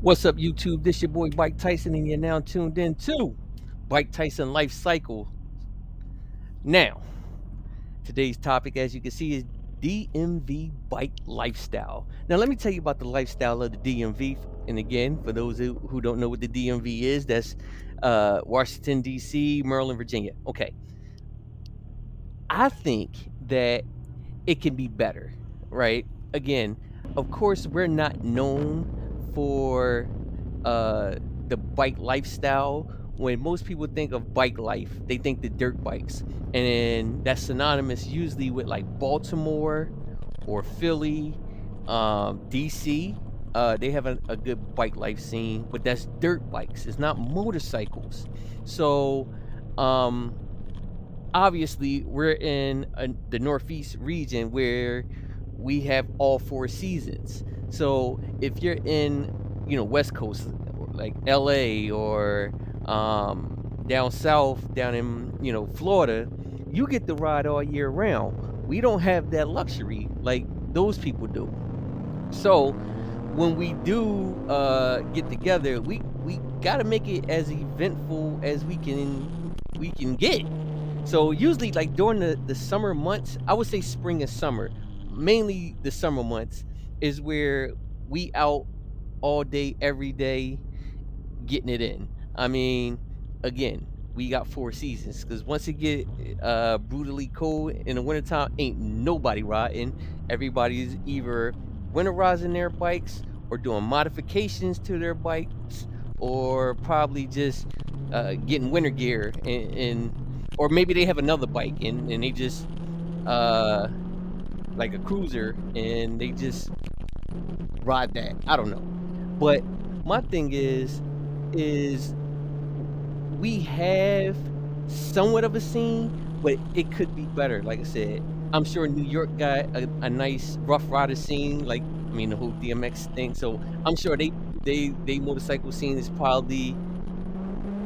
What's up, YouTube? This your boy Bike Tyson, and you're now tuned in to Bike Tyson Life Cycle. Now, today's topic, as you can see, is DMV bike lifestyle. Now, let me tell you about the lifestyle of the DMV. And again, for those who don't know what the DMV is, that's Washington, D.C., Maryland, Virginia. Okay. I think that it can be better, right? Again, of course, we're not known for uh the bike lifestyle. When most people think of bike life, they think the dirt bikes, and that's synonymous usually with like Baltimore or Philly, DC. They have a good bike life scene, but that's dirt bikes. It's not motorcycles. So um obviously we're in the Northeast region where we have all four seasons. So if you're in, West Coast, or like LA, or down south, down in, Florida, you get to ride all year round. We don't have that luxury like those people do. So when we do get together, we got to make it as eventful as we can get. So usually, like during the summer months, I would say spring and summer, mainly the summer months, is where we out all day, every day, getting it in. I mean, again, we got four seasons because once it get brutally cold in the wintertime, ain't nobody riding. Everybody's either winterizing their bikes or doing modifications to their bikes, or probably just getting winter gear, and or maybe they have another bike and they just uh like a cruiser, and they just ride that. I don't know. But my thing is we have somewhat of a scene, but it could be better. Like I said, I'm sure New York got a nice rough rider scene, like I mean the whole DMX thing. So I'm sure they motorcycle scene is probably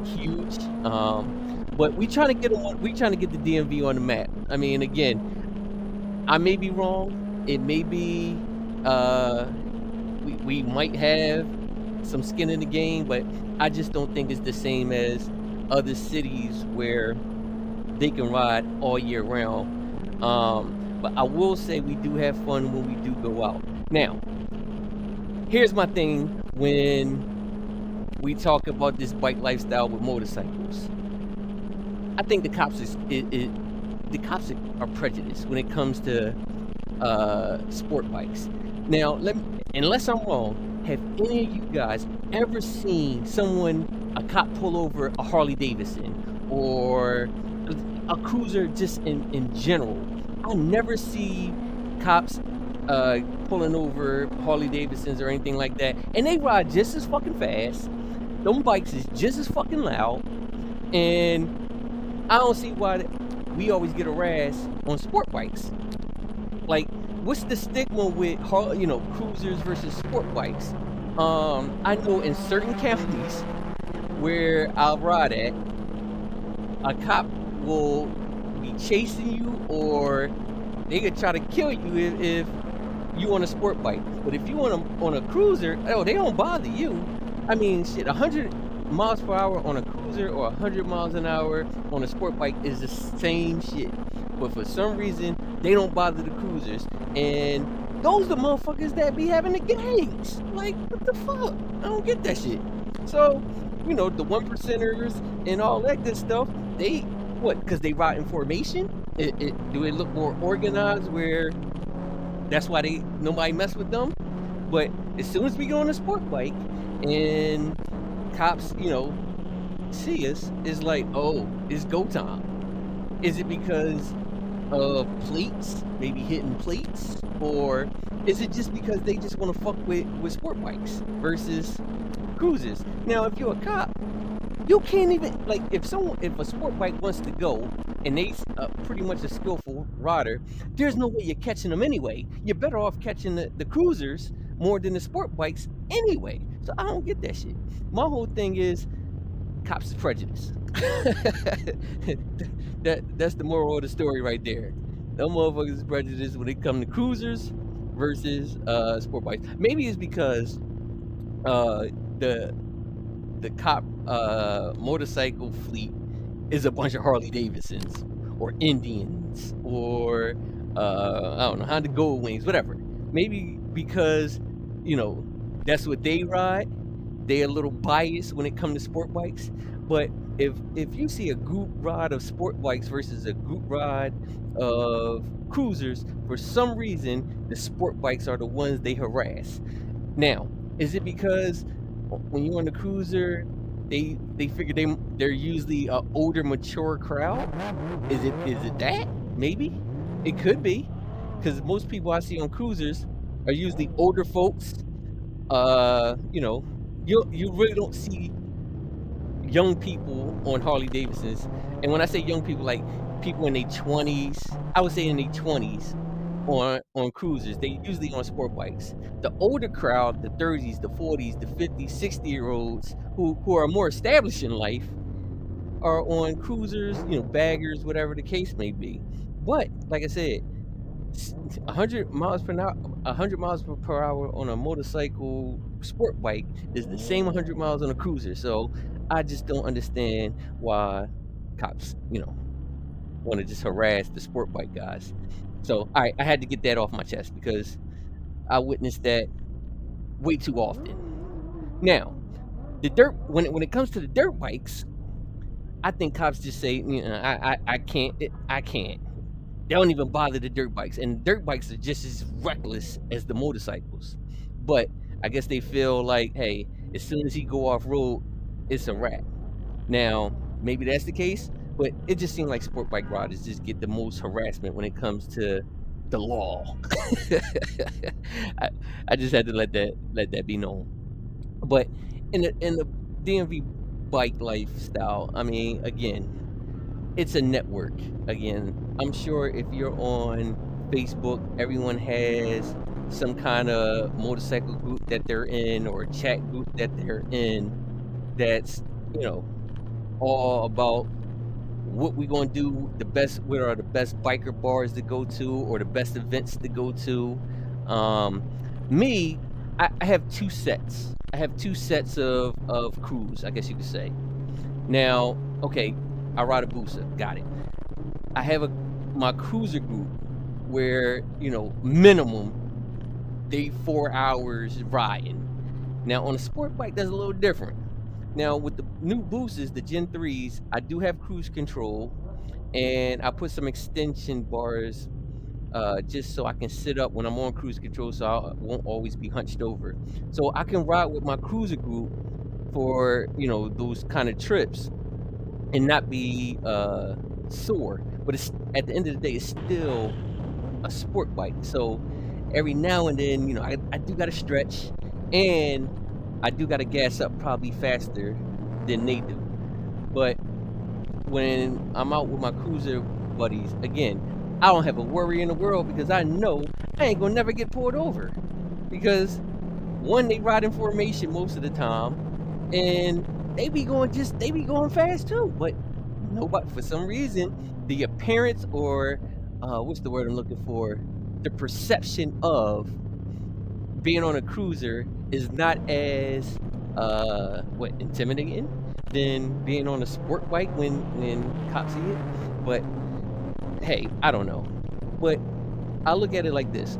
huge. But we trying to get the DMV on the map. I mean, again, I may be wrong. It may be uh we might have some skin in the game, but I just don't think it's the same as other cities where they can ride all year round. But I will say we do have fun when we do go out. Now, here's my thing when we talk about this bike lifestyle with motorcycles. I think the cops the cops are prejudiced when it comes to sport bikes. Now, unless I'm wrong, have any of you guys ever seen a cop pull over a Harley Davidson or a cruiser just in general? I never see cops pulling over Harley Davidsons or anything like that, and they ride just as fucking fast. Them bikes is just as fucking loud, and I don't see why we always get a rash on sport bikes. Like, what's the stigma with cruisers versus sport bikes? I know in certain counties where I'll ride at, a cop will be chasing you, or they could try to kill you if you on a sport bike. But if you on a cruiser, oh, they don't bother you. I mean, shit, 100 miles per hour on a cruiser or 100 miles an hour on a sport bike is the same shit. But for some reason, they don't bother the cruisers. And those are the motherfuckers that be having the gangs. Like, what the fuck? I don't get that shit. So, the one percenters and all that good stuff, they, what, because they ride in formation? Do it look more organized where that's why nobody mess with them? But as soon as we go on a sport bike and cops, see us, it's like, oh, it's go time. Is it because of plates, maybe hitting plates, or is it just because they just want to fuck with sport bikes versus cruisers? Now, if you're a cop, you can't even, like, if a sport bike wants to go and they pretty much a skillful rider, there's no way you're catching them anyway. You're better off catching the cruisers more than the sport bikes anyway. So I don't get that shit. My whole thing is cops is prejudice. That's the moral of the story right there. Them motherfuckers is prejudiced when it come to cruisers versus sport bikes. Maybe it's because the the cop motorcycle fleet is a bunch of Harley Davidsons or Indians or I don't know, Honda Gold Wings, whatever. Maybe because, you know, that's what they ride. They're a little biased when it comes to sport bikes. But if you see a group ride of sport bikes versus a group ride of cruisers, for some reason the sport bikes are the ones they harass. Now, is it because when you're on the cruiser, they figure they're usually a older, mature crowd? Is it that? Maybe. It could be, because most people I see on cruisers are usually older folks. You know, you really don't see young people on Harley Davidsons, and when I say young people, like people in their 20s, I would say in their 20s on cruisers. They usually on sport bikes. The older crowd, the 30s, the 40s, the 50s, 60-year-olds who are more established in life are on cruisers, baggers, whatever the case may be. But like I said, 100 miles per hour, 100 miles per hour on a motorcycle sport bike is the same 100 miles on a cruiser. So I just don't understand why cops, want to just harass the sport bike guys. So I had to get that off my chest because I witnessed that way too often. Now, the dirt when it comes to the dirt bikes, I think cops just say, I can't, I can't. They don't even bother the dirt bikes, and dirt bikes are just as reckless as the motorcycles. But I guess they feel like, hey, as soon as he go off road, it's a wrap. Now, maybe that's the case, but it just seems like sport bike riders just get the most harassment when it comes to the law. I, I just had to let that be known. But in the DMV bike lifestyle, I mean, again, it's a network. Again, I'm sure if you're on Facebook, everyone has some kind of motorcycle group that they're in or chat group that they're in that's, you know, all about what we gonna do, what are the best biker bars to go to or the best events to go to. Um, me, I have two sets. I have two sets of crews, I guess you could say. Now, okay, I ride a booster, got it. I have my cruiser group where, minimum they 4 hours riding. Now on a sport bike, that's a little different. Now with the new boosters, the Gen 3s, I do have cruise control, and I put some extension bars just so I can sit up when I'm on cruise control, so I won't always be hunched over. So I can ride with my cruiser group for those kind of trips and not be sore. But it's at the end of the day, it's still a sport bike. So every now and then, I do got to stretch, and I do got to gas up probably faster than they do. But when I'm out with my cruiser buddies, again, I don't have a worry in the world because I know I ain't gonna never get pulled over. Because one, they ride in formation most of the time, and they be going fast too. But nobody, for some reason, the appearance or what's the word I'm looking for? The perception of being on a cruiser is not as intimidating than being on a sport bike when cops see it. But hey, I don't know. But I look at it like this: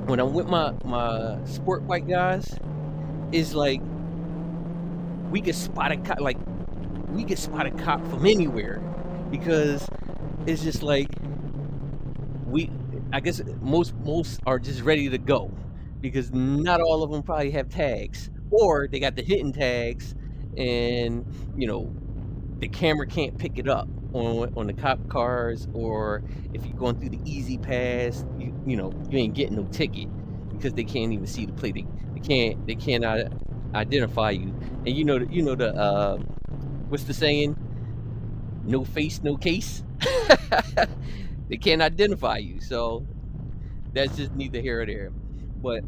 when I'm with my sport bike guys, it's like we can spot a cop, like we can spot a cop from anywhere, because it's just like we I guess most are just ready to go, because not all of them probably have tags, or they got the hidden tags, and you know the camera can't pick it up on the cop cars, or if you're going through the easy pass, you ain't getting no ticket because they can't even see the plate. They cannot identify you, and the what's the saying? No face, no case. They can't identify you, so that's just neither here or there. But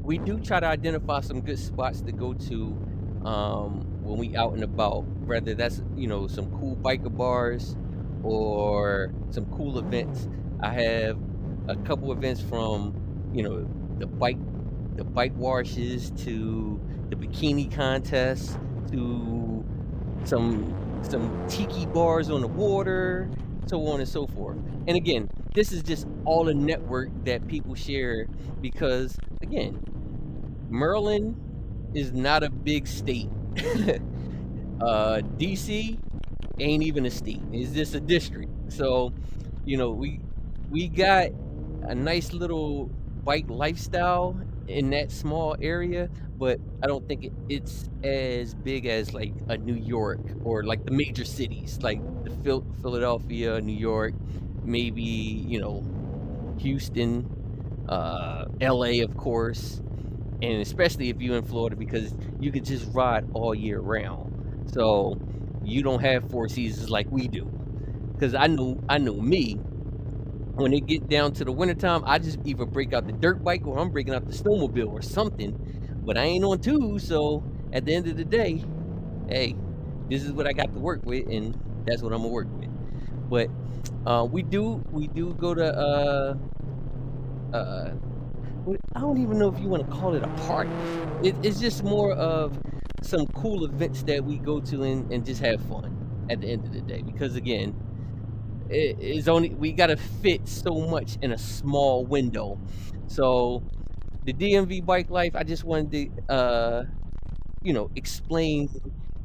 we do try to identify some good spots to go to when we out and about. Whether that's some cool biker bars or some cool events. I have a couple events from the bike the bike washes to the bikini contests to some tiki bars on the water, so on and so forth. And again, this is just all a network that people share because again, Maryland is not a big state. DC ain't even a state. It's just a district. So, we got a nice little bike lifestyle in that small area, but I don't think it's as big as like a New York or like the major cities like the Philadelphia, New York, maybe, Houston, LA, of course, and especially if you're in Florida because you could just ride all year round. So you don't have four seasons like we do. Because I know me, when it get down to the wintertime, I just either break out the dirt bike or I'm breaking out the snowmobile or something. But I ain't on two, so at the end of the day, hey, this is what I got to work with, and that's what I'm gonna work with. But we do go to I don't even know if you want to call it a party. It's just more of some cool events that we go to and just have fun at the end of the day. Because again, we gotta fit so much in a small window. So the DMV bike life, I just wanted to explain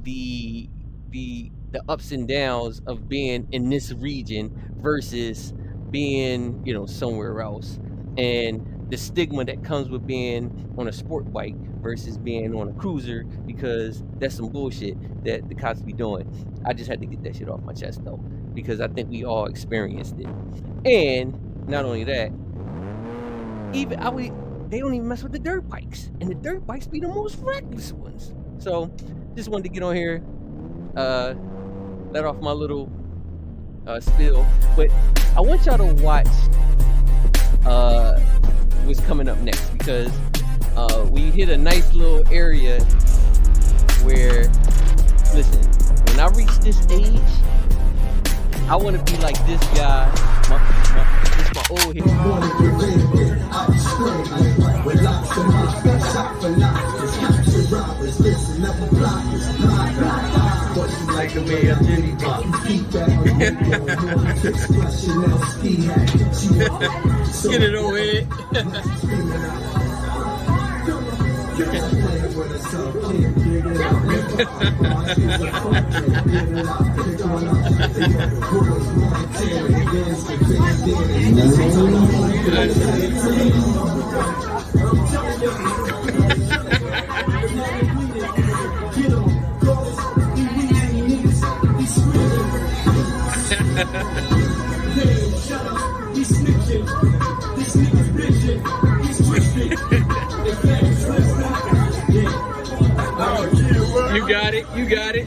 the the ups and downs of being in this region versus being somewhere else, and the stigma that comes with being on a sport bike versus being on a cruiser, because that's some bullshit that the cops be doing. I just had to get that shit off my chest though, because I think we all experienced it. And not only that, they don't even mess with the dirt bikes, and the dirt bikes be the most reckless ones. So just wanted to get on here, let off my little spill. But I want y'all to watch what's coming up next, because we hit a nice little area where, listen, when I reach this age, I want to be like this guy. This my old hit. Like the way of Jimmy Buck. Get it over it. You got it.